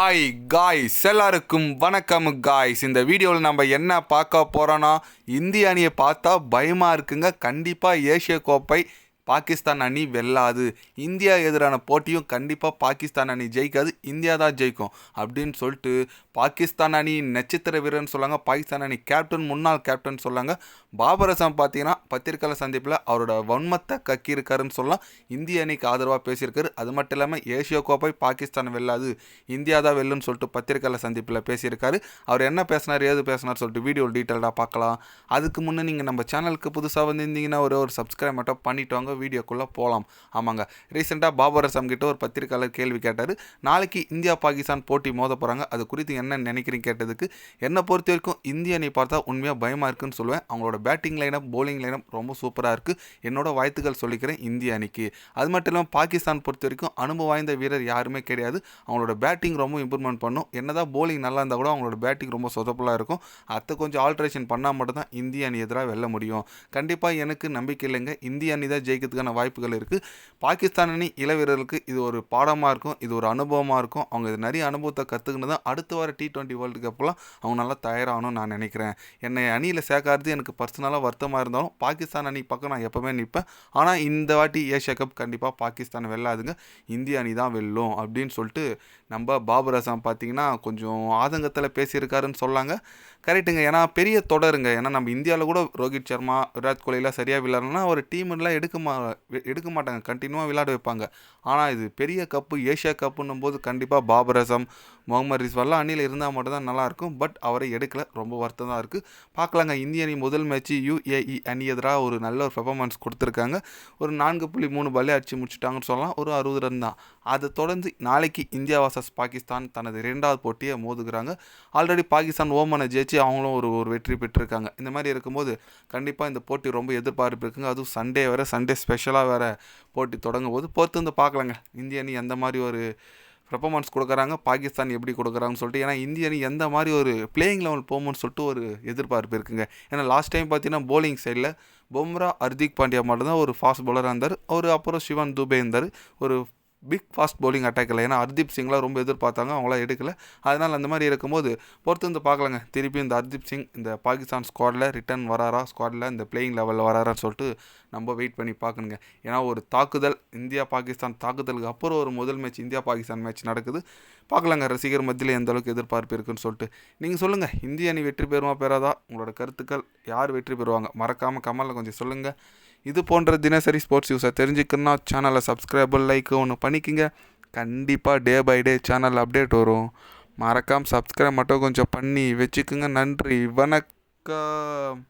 Hi guys, எல்லாருக்கும் வணக்கம் guys. இந்த வீடியோவில் நம்ம என்ன பார்க்க போகிறோன்னா, இந்திய அணியை பார்த்தா பயமாக இருக்குங்க. கண்டிப்பாக ஏசிய கோப்பை பாகிஸ்தான் அணி வெல்லாது. இந்தியா எதிரான போட்டியும் கண்டிப்பாக பாகிஸ்தான் அணி ஜெயிக்காது, இந்தியா தான் ஜெயிக்கும் அப்படின்னு சொல்லிட்டு பாகிஸ்தான் அணி நட்சத்திர வீரர்னு சொல்லாங்க. பாகிஸ்தான் அணி கேப்டன், முன்னாள் கேப்டன் சொல்லாங்க. பாபர் அசாம் பார்த்தீங்கன்னா பத்திரிகையாளர் சந்திப்பில் அவரோட வன்மத்தை கக்கியிருக்காருன்னு சொல்லலாம். இந்திய அணிக்கு ஆதரவாக பேசியிருக்காரு. அது மட்டும் இல்லாமல் ஏசிய கோப்பை பாகிஸ்தான் வெல்லாது, இந்தியா தான் வெல்லுன்னு சொல்லிட்டு பத்திரிகையாளர் சந்திப்பில் பேசியிருக்காரு. அவர் என்ன பேசினார், ஏது பேசினார் சொல்லிட்டு வீடியோ டீட்டெயிலாக பார்க்கலாம். அதுக்கு முன்னே நீங்கள் நம்ம சேனலுக்கு புதுசாக வந்திருந்தீங்கன்னா ஒரு சப்ஸ்கிரைப் மட்டும் பண்ணிட்டு வாங்க. வீடியோக்குள்ளே போகலாம். ஆமாங்க, ரீசெண்டாக பாபர் அசாம் கிட்ட ஒரு பத்திரிகையாளர் கேள்வி கேட்டார். நாளைக்கு இந்தியா பாகிஸ்தான் போட்டி மோத போகிறாங்க, அது குறித்து என்ன நினைக்கிறீங்க கேட்டதுக்கு, என்னை பொறுத்த வரைக்கும் இந்திய அணி பார்த்தா உண்மையாக பயமாக இருக்குன்னு சொல்லுவேன். அவங்களோட பேட்டிங் லைனப், போலிங் லைனப் ரொம்ப சூப்பராக இருக்குது. என்னோட வாழ்த்துக்கள் சொல்லிக்கிறேன் இந்திய அணிக்கு. அது மட்டும் இல்லாமல் பாகிஸ்தான் பொறுத்த வரைக்கும் அனுபவம் வாய்ந்த வீரர் யாருமே கிடையாது. அவங்களோட பேட்டிங் ரொம்ப இம்ப்ரூவ்மெண்ட் பண்ணும். என்னதான் போலிங் நல்லா இருந்தால் கூட அவங்களோட பேட்டிங் ரொம்ப சொதப்பலாக இருக்கும். அதை கொஞ்சம் ஆல்ட்ரேஷன் பண்ணால் மட்டும்தான் இந்திய அணி எதிராக வெல்ல முடியும். கண்டிப்பாக எனக்கு நம்பிக்கை இல்லைங்க, இந்திய அணி தான் ஜெயிக்கிறதுக்கான வாய்ப்புகள் இருக்குது. பாகிஸ்தான் அணி இளவீரர்களுக்கு இது ஒரு பாடமாக இருக்கும், இது ஒரு அனுபவமாக இருக்கும். அவங்க இது நிறைய அனுபவத்தை கற்றுக்கிட்டு தான் அடுத்த வார T20 வேர்ல்டு கப்லாம் அவங்க நல்லா தயாராகணும்னு நான் நினைக்கிறேன். என்னை அணியில் சேர்க்காதது எனக்கு பர்சனலாக வருத்தமாக இருந்தாலும் பாகிஸ்தான் அணி பக்கம் நான் எப்போவுமே நிற்பேன். ஆனால் இந்த வாட்டி ஏஷியா கப் கண்டிப்பாக பாகிஸ்தான் வெல்லாதுங்க, இந்திய அணி தான் வெல்லும் அப்படின்னு சொல்லிட்டு நம்ம பாபர் அசாம் பார்த்தீங்கன்னா கொஞ்சம் ஆதங்கத்தில் பேசியிருக்காருன்னு சொல்லாங்க. கரெக்டுங்க, ஏன்னா பெரிய தொடருங்க. ஏன்னா நம்ம இந்தியாவில் கூட ரோஹித் சர்மா, விராட் கோலிலாம் சரியாக விளையாடணும்னா ஒரு டீம்லாம் எடுக்க மாட்டாங்க, கண்டினியூவாக விளையாட வைப்பாங்க. ஆனால் இது பெரிய கப்பு, ஏஷியா கப்புன்னும் போது கண்டிப்பாக பாபர் அசாம், முகமது ரிஸ்வால்லாம் அணியில் இருந்தால் மட்டும்தான் நல்லாயிருக்கும். பட் அவரை எடுக்கல, ரொம்ப வருத்தம் தான் இருக்குது. பார்க்கலாங்க, இந்திய அணி முதல் மேட்ச்சு UAE அணி எதிராக ஒரு நல்ல ஒரு பெர்ஃபார்மன்ஸ் கொடுத்துருக்காங்க. ஒரு 4.3 பாலே அடிச்சு முடிச்சுட்டாங்கன்னு சொல்லலாம். ஒரு 60 ரன் தான். அதை தொடர்ந்து நாளைக்கு இந்தியா vs பாகிஸ்தான் தனது 2வது போட்டியை மோதுகிறாங்க. ஆல்ரெடி பாகிஸ்தான் ஓமனை ஜெயிச்சு அவங்களும் ஒரு வெற்றி பெற்றிருக்காங்க. இந்த மாதிரி இருக்கும்போது கண்டிப்பாக இந்த போட்டி ரொம்ப எதிர்பார்ப்பு இருக்குங்க. அதுவும் சண்டே வேறு, சண்டே ஸ்பெஷலாக வேறு போட்டி தொடங்கும் போது பொறுத்து வந்து பார்க்கலாங்க இந்திய அணி எந்த மாதிரி ஒரு பெர்ஃபார்மன்ஸ் கொடுக்குறாங்க, பாகிஸ்தான் எப்படி கொடுக்குறாங்கன்னு சொல்லிட்டு. ஏன்னா இந்திய அணி எந்த மாதிரி ஒரு பிளேயிங் லெவல் போகும்னு சொல்லிட்டு ஒரு எதிர்பார்ப்பு இருக்குங்க. ஏன்னா லாஸ்ட் டைம் பார்த்தீங்கன்னா போலிங் சைடில் பும்ரா, ஹர்திக் பாண்டியா மட்டும்தான் ஒரு ஃபாஸ்ட் பவுலராக இருந்தார். அப்புறம் சிவன் துபே இருந்தார், ஒரு பிக் ஃபாஸ்ட் பவுலிங் அட்டாக் இல்லை. ஏன்னா ஹர்தீப் சிங்லாம் ரொம்ப எதிர்பார்த்தாங்க, அவங்களாம் எடுக்கல. அதனால் அந்த மாதிரி இருக்கும்போது பொறுத்து வந்து பார்க்கலாங்க. திருப்பி இந்த ஹர்தீப் சிங் இந்த பாகிஸ்தான் ஸ்குவாடில் ரிட்டர்ன் வராரா, ஸ்குவாடில் இந்த பிளேயிங் லெவலில் வராரான்னு சொல்லிட்டு நம்ம வெயிட் பண்ணி பார்க்கணுங்க. ஏன்னா ஒரு தாக்குதல், இந்தியா பாகிஸ்தான் தாக்குதலுக்கு அப்புறம் ஒரு முதல் மேட்ச், இந்தியா பாகிஸ்தான் மேட்ச் நடக்குது. பார்க்கலாங்க ரசிகர் மத்தியில் எந்த அளவுக்கு எதிர்பார்ப்பு இருக்குன்னு சொல்லிட்டு. நீங்கள் சொல்லுங்கள், இந்திய அணி வெற்றி பெறுமா பெறாதா? உங்களோட கருத்துக்கள், யார் வெற்றி பெறுவாங்க மறக்காமல் கமெண்டில் கொஞ்சம் சொல்லுங்கள். இது போன்ற தினசரி ஸ்போர்ட்ஸ் நியூஸை தெரிஞ்சுக்கணுன்னா சேனலை சப்ஸ்கிரைப், லைக் ஒன்று பண்ணிக்கோங்க. கண்டிப்பாக day by day channel update வரும். மறக்காமல் சப்ஸ்கிரைப் மட்டும் கொஞ்சம் பண்ணி வச்சுக்கோங்க. நன்றி, வணக்கம்.